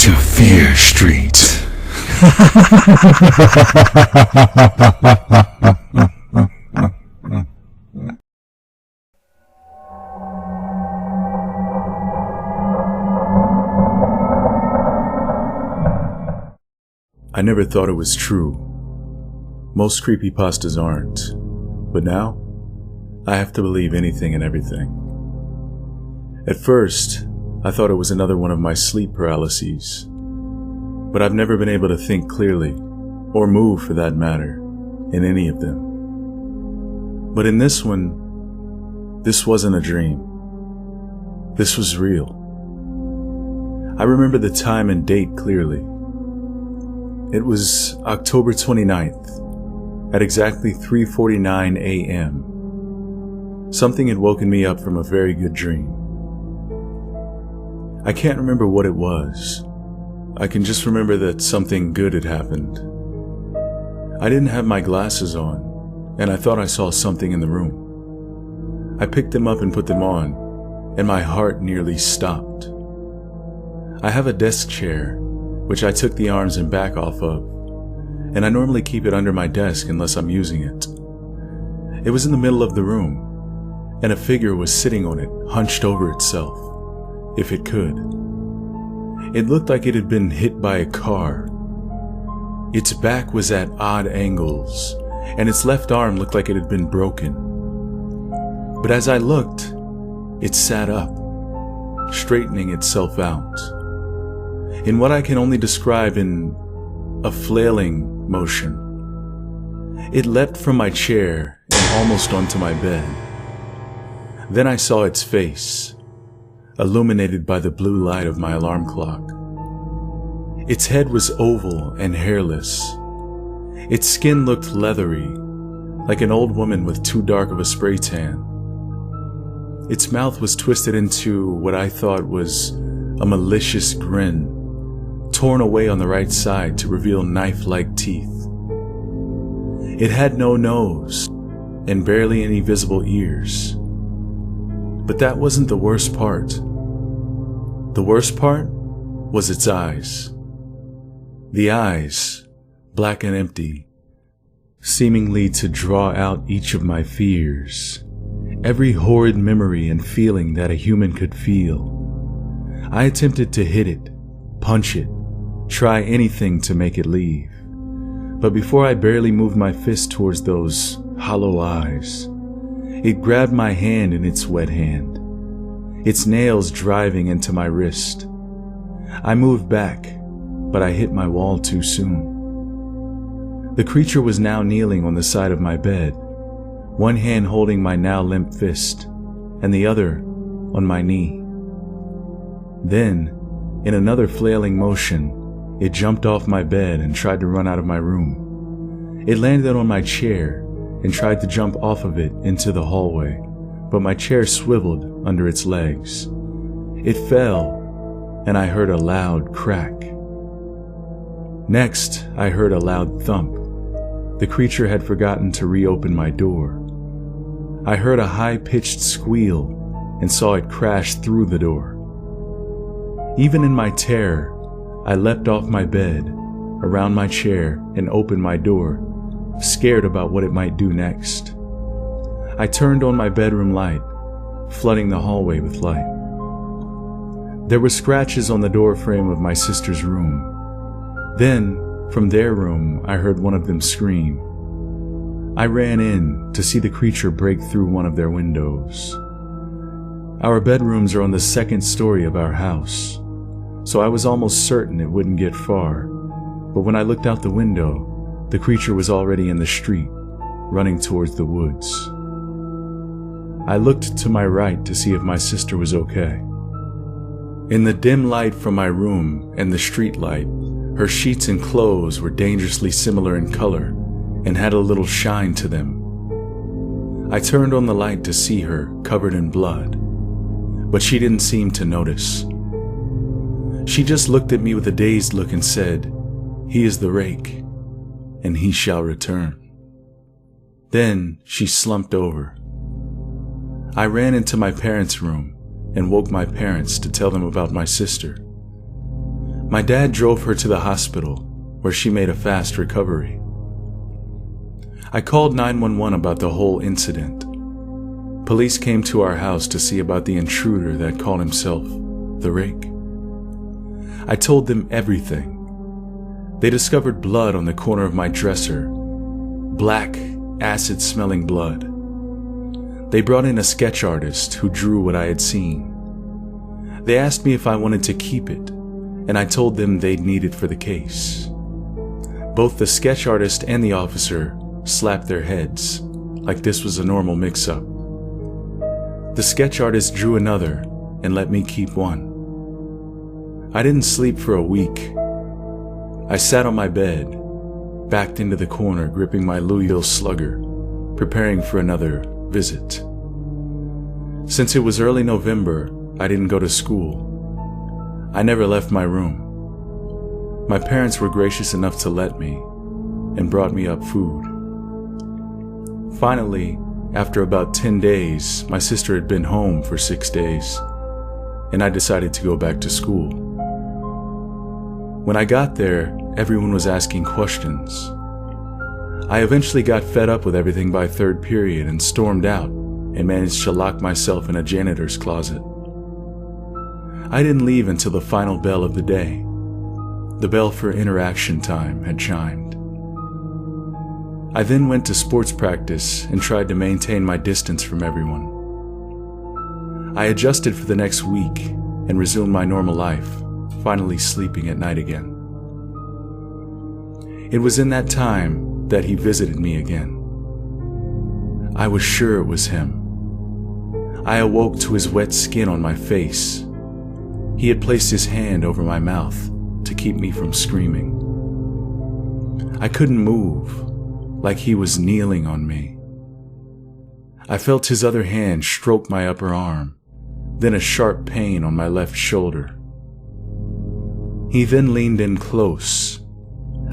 to Fear Street. I never thought it was true. Most creepypastas aren't. But now, I have to believe anything and everything. At first, I thought it was another one of my sleep paralyses. But I've never been able to think clearly, or move for that matter, in any of them. But in this one, this wasn't a dream. This was real. I remember the time and date clearly. It was October 29th, at exactly 3:49 a.m. Something had woken me up from a very good dream. I can't remember what it was. I can just remember that something good had happened. I didn't have my glasses on, and I thought I saw something in the room. I picked them up and put them on, and my heart nearly stopped. I have a desk chair, which I took the arms and back off of, and I normally keep it under my desk unless I'm using it. It was in the middle of the room, and a figure was sitting on it, hunched over itself, if it could. It looked like it had been hit by a car. Its back was at odd angles, and its left arm looked like it had been broken. But as I looked, it sat up, straightening itself out, in what I can only describe in a flailing motion. It leapt from my chair and almost onto my bed. Then I saw its face, illuminated by the blue light of my alarm clock. Its head was oval and hairless. Its skin looked leathery, like an old woman with too dark of a spray tan. Its mouth was twisted into what I thought was a malicious grin, torn away on the right side to reveal knife-like teeth. It had no nose and barely any visible ears. But that wasn't the worst part. The worst part was its eyes. The eyes, black and empty, seemingly to draw out each of my fears, every horrid memory and feeling that a human could feel. I attempted to hit it, punch it, try anything to make it leave. But before I barely moved my fist towards those hollow eyes, it grabbed my hand in its wet hand, its nails driving into my wrist. I moved back, but I hit my wall too soon. The creature was now kneeling on the side of my bed, one hand holding my now limp fist, and the other on my knee. Then, in another flailing motion, it jumped off my bed and tried to run out of my room. It landed on my chair and tried to jump off of it into the hallway, but my chair swiveled under its legs. It fell, and I heard a loud crack. Next, I heard a loud thump. The creature had forgotten to reopen my door. I heard a high-pitched squeal and saw it crash through the door. Even in my terror, I leapt off my bed, around my chair, and opened my door, scared about what it might do next. I turned on my bedroom light, flooding the hallway with light. There were scratches on the door frame of my sister's room. Then, from their room, I heard one of them scream. I ran in to see the creature break through one of their windows. Our bedrooms are on the second story of our house, so I was almost certain it wouldn't get far. But when I looked out the window, the creature was already in the street, running towards the woods. I looked to my right to see if my sister was okay. In the dim light from my room and the street light, her sheets and clothes were dangerously similar in color and had a little shine to them. I turned on the light to see her covered in blood, but she didn't seem to notice. She just looked at me with a dazed look and said, "He is the Rake, and he shall return." Then she slumped over. I ran into my parents' room and woke my parents to tell them about my sister. My dad drove her to the hospital, where she made a fast recovery. I called 911 about the whole incident. Police came to our house to see about the intruder that called himself the Rake. I told them everything. They discovered blood on the corner of my dresser, black, acid-smelling blood. They brought in a sketch artist who drew what I had seen. They asked me if I wanted to keep it, and I told them they'd need it for the case. Both the sketch artist and the officer slapped their heads, like this was a normal mix-up. The sketch artist drew another and let me keep one. I didn't sleep for a week. I sat on my bed, backed into the corner, gripping my Louisville Slugger, preparing for another visit. Since it was early November, I didn't go to school. I never left my room. My parents were gracious enough to let me and brought me up food. Finally, after about 10 days, my sister had been home for 6 days, and I decided to go back to school. When I got there, everyone was asking questions. I eventually got fed up with everything by third period and stormed out and managed to lock myself in a janitor's closet. I didn't leave until the final bell of the day. The bell for interaction time had chimed. I then went to sports practice and tried to maintain my distance from everyone. I adjusted for the next week and resumed my normal life, finally sleeping at night again. It was in that time that he visited me again. I was sure it was him. I awoke to his wet skin on my face. He had placed his hand over my mouth to keep me from screaming. I couldn't move, like he was kneeling on me. I felt his other hand stroke my upper arm, then a sharp pain on my left shoulder. He then leaned in close.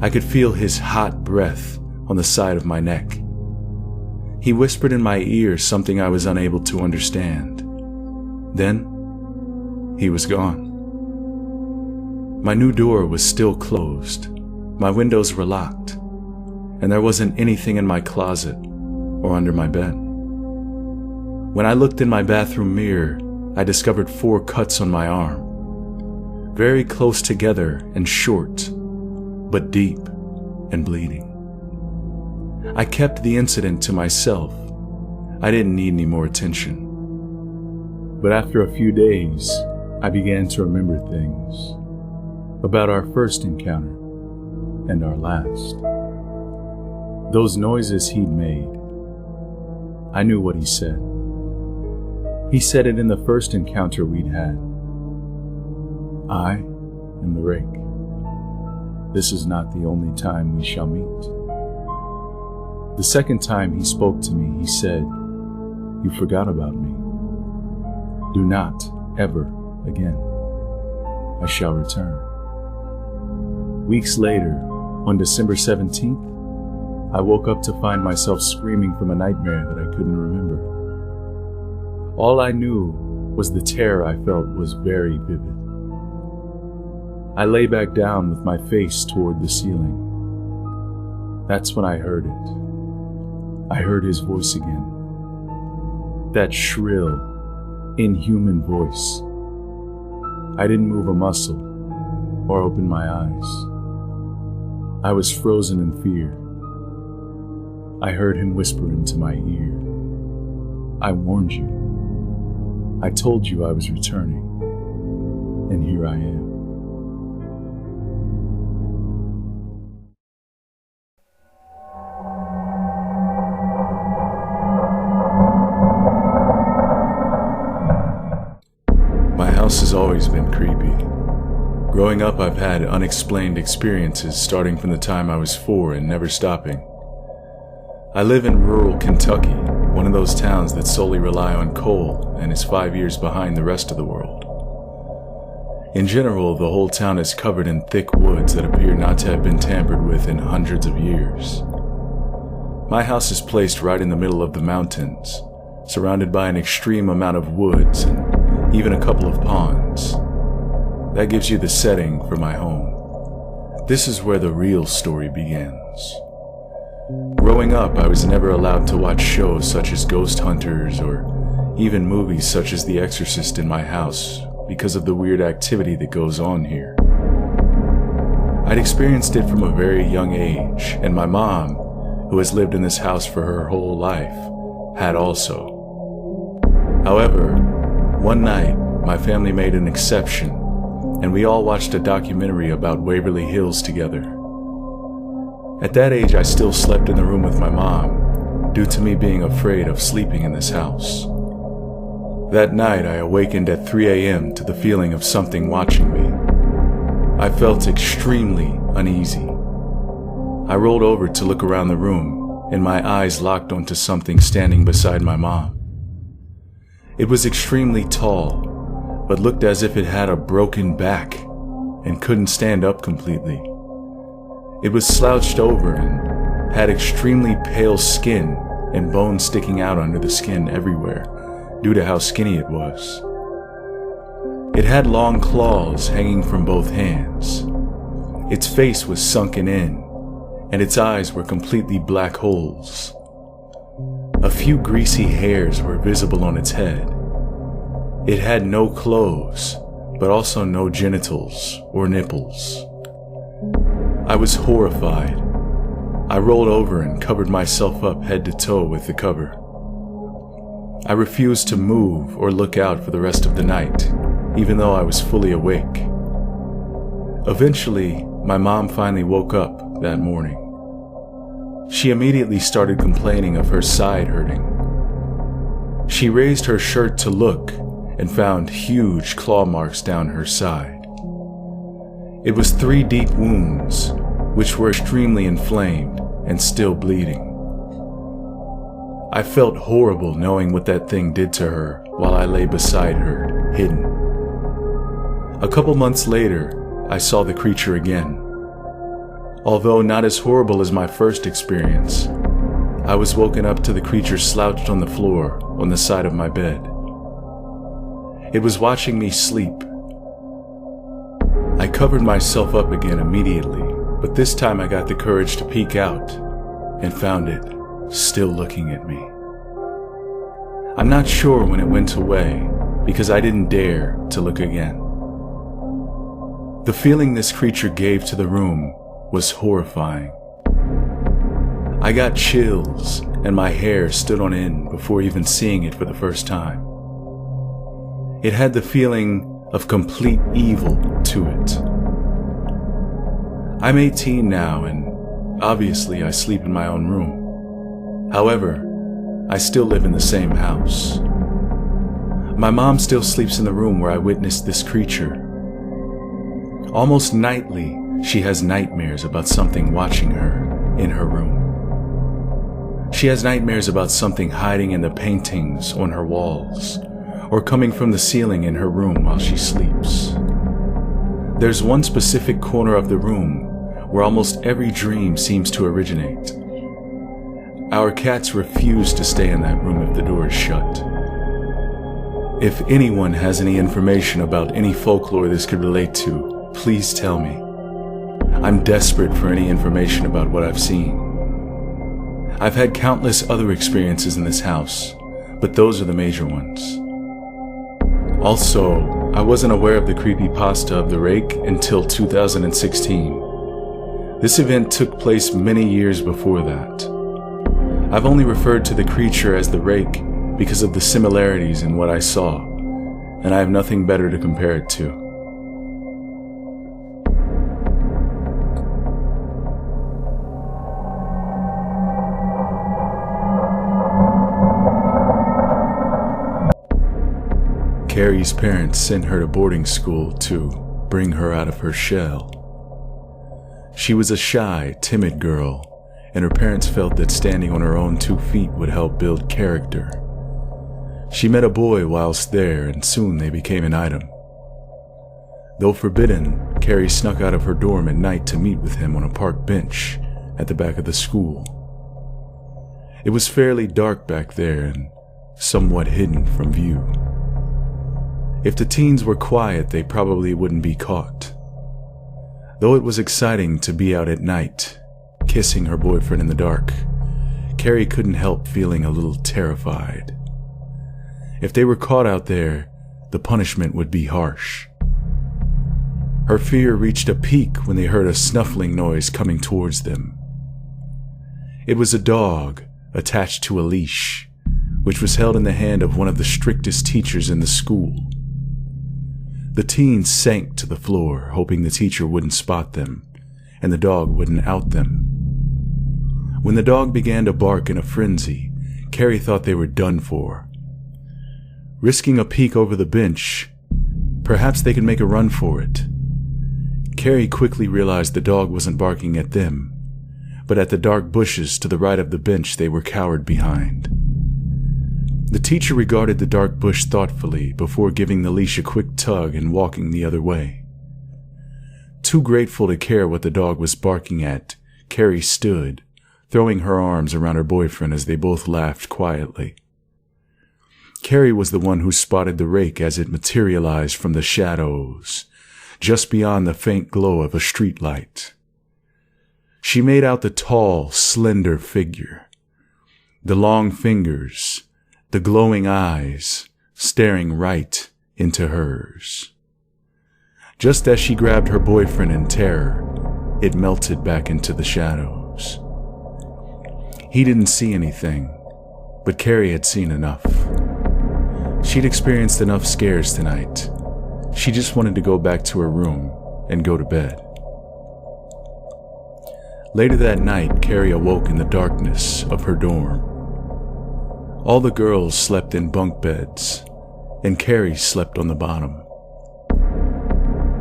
I could feel his hot breath on the side of my neck. He whispered in my ear something I was unable to understand. Then, he was gone. My new door was still closed. My windows were locked, and there wasn't anything in my closet or under my bed. When I looked in my bathroom mirror, I discovered 4 cuts on my arm, very close together and short, but deep and bleeding. I kept the incident to myself. I didn't need any more attention. But after a few days, I began to remember things about our first encounter and our last. Those noises he'd made. I knew what he said. He said it in the first encounter we'd had. I am the Rake. This is not the only time we shall meet. The second time he spoke to me, he said, "You forgot about me. Do not ever again. I shall return." Weeks later, on December 17th, I woke up to find myself screaming from a nightmare that I couldn't remember. All I knew was the terror I felt was very vivid. I lay back down with my face toward the ceiling. That's when I heard it. I heard his voice again. That shrill, inhuman voice. I didn't move a muscle or open my eyes. I was frozen in fear. I heard him whisper into my ear, "I warned you. I told you I was returning, and here I am." My house has always been creepy. Growing up, I've had unexplained experiences starting from the time I was 4 and never stopping. I live in rural Kentucky, one of those towns that solely rely on coal and is 5 years behind the rest of the world. In general, the whole town is covered in thick woods that appear not to have been tampered with in hundreds of years. My house is placed right in the middle of the mountains, surrounded by an extreme amount of woods and even a couple of ponds. that gives you the setting for my home. This is where the real story begins. Growing up, I was never allowed to watch shows such as Ghost Hunters or even movies such as The Exorcist in my house because of the weird activity that goes on here. I'd experienced it from a very young age, and my mom, who has lived in this house for her whole life, had also. However, one night, my family made an exception, and we all watched a documentary about Waverly Hills together. At that age, I still slept in the room with my mom, due to me being afraid of sleeping in this house. That night, I awakened at 3 a.m. to the feeling of something watching me. I felt extremely uneasy. I rolled over to look around the room, and my eyes locked onto something standing beside my mom. It was extremely tall, but looked as if it had a broken back and couldn't stand up completely. It was slouched over and had extremely pale skin and bones sticking out under the skin everywhere due to how skinny it was. It had long claws hanging from both hands. Its face was sunken in, and its eyes were completely black holes. A few greasy hairs were visible on its head. It had no clothes, but also no genitals or nipples. I was horrified. I rolled over and covered myself up head to toe with the cover. I refused to move or look out for the rest of the night, even though I was fully awake. Eventually, my mom finally woke up that morning. She immediately started complaining of her side hurting. She raised her shirt to look and found huge claw marks down her side. It was 3 deep wounds, which were extremely inflamed and still bleeding. I felt horrible knowing what that thing did to her while I lay beside her, hidden. A couple months later, I saw the creature again. Although not as horrible as my first experience, I was woken up to the creature slouched on the floor on the side of my bed. It was watching me sleep. I covered myself up again immediately, but this time I got the courage to peek out and found it still looking at me. I'm not sure when it went away because I didn't dare to look again. The feeling this creature gave to the room was horrifying. I got chills and my hair stood on end before even seeing it for the first time. It had the feeling of complete evil to it. I'm 18 now and obviously I sleep in my own room. However, I still live in the same house. My mom still sleeps in the room where I witnessed this creature. Almost nightly, she has nightmares about something watching her in her room. She has nightmares about something hiding in the paintings on her walls, or coming from the ceiling in her room while she sleeps. There's one specific corner of the room where almost every dream seems to originate. Our cats refuse to stay in that room if the door is shut. If anyone has any information about any folklore this could relate to, please tell me. I'm desperate for any information about what I've seen. I've had countless other experiences in this house, but those are the major ones. Also, I wasn't aware of the creepypasta of the Rake until 2016. This event took place many years before that. I've only referred to the creature as the Rake because of the similarities in what I saw, and I have nothing better to compare it to. Carrie's parents sent her to boarding school to bring her out of her shell. She was a shy, timid girl, and her parents felt that standing on her own 2 feet would help build character. She met a boy whilst there, and soon they became an item. Though forbidden, Carrie snuck out of her dorm at night to meet with him on a park bench at the back of the school. It was fairly dark back there and somewhat hidden from view. If the teens were quiet, they probably wouldn't be caught. Though it was exciting to be out at night, kissing her boyfriend in the dark, Carrie couldn't help feeling a little terrified. If they were caught out there, the punishment would be harsh. Her fear reached a peak when they heard a snuffling noise coming towards them. It was a dog attached to a leash, which was held in the hand of one of the strictest teachers in the school. The teens sank to the floor, hoping the teacher wouldn't spot them and the dog wouldn't out them. When the dog began to bark in a frenzy, Carrie thought they were done for. Risking a peek over the bench, perhaps they could make a run for it. Carrie quickly realized the dog wasn't barking at them, but at the dark bushes to the right of the bench they were cowered behind. The teacher regarded the dark bush thoughtfully before giving the leash a quick tug and walking the other way. Too grateful to care what the dog was barking at, Carrie stood, throwing her arms around her boyfriend as they both laughed quietly. Carrie was the one who spotted the rake as it materialized from the shadows, just beyond the faint glow of a streetlight. She made out the tall, slender figure, the long fingers, the glowing eyes staring right into hers. Just as she grabbed her boyfriend in terror, it melted back into the shadows. He didn't see anything, but Carrie had seen enough. She'd experienced enough scares tonight. She just wanted to go back to her room and go to bed. Later that night, Carrie awoke in the darkness of her dorm. All the girls slept in bunk beds, and Carrie slept on the bottom.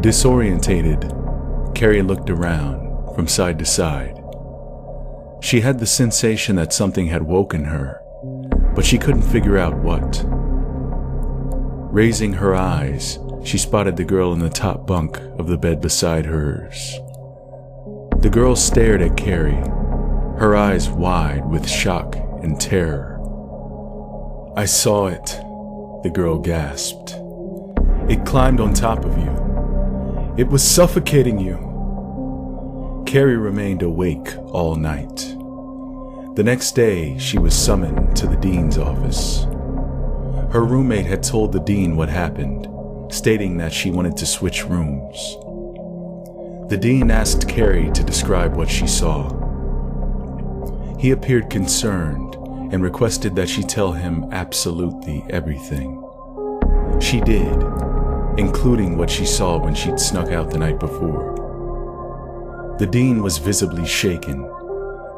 Disorientated, Carrie looked around from side to side. She had the sensation that something had woken her, but she couldn't figure out what. Raising her eyes, she spotted the girl in the top bunk of the bed beside hers. The girl stared at Carrie, her eyes wide with shock and terror. "I saw it," the girl gasped. "It climbed on top of you. It was suffocating you." Carrie remained awake all night. The next day, she was summoned to the dean's office. Her roommate had told the dean what happened, stating that she wanted to switch rooms. The dean asked Carrie to describe what she saw. He appeared concerned and requested that she tell him absolutely everything. She did, including what she saw when she'd snuck out the night before. The dean was visibly shaken,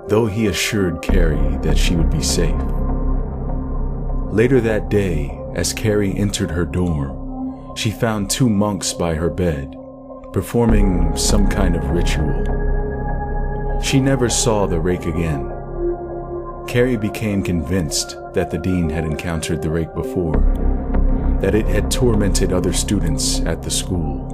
though he assured Carrie that she would be safe. Later that day, as Carrie entered her dorm, she found 2 monks by her bed, performing some kind of ritual. She never saw the rake again. Carrie became convinced that the dean had encountered the rake before, that it had tormented other students at the school.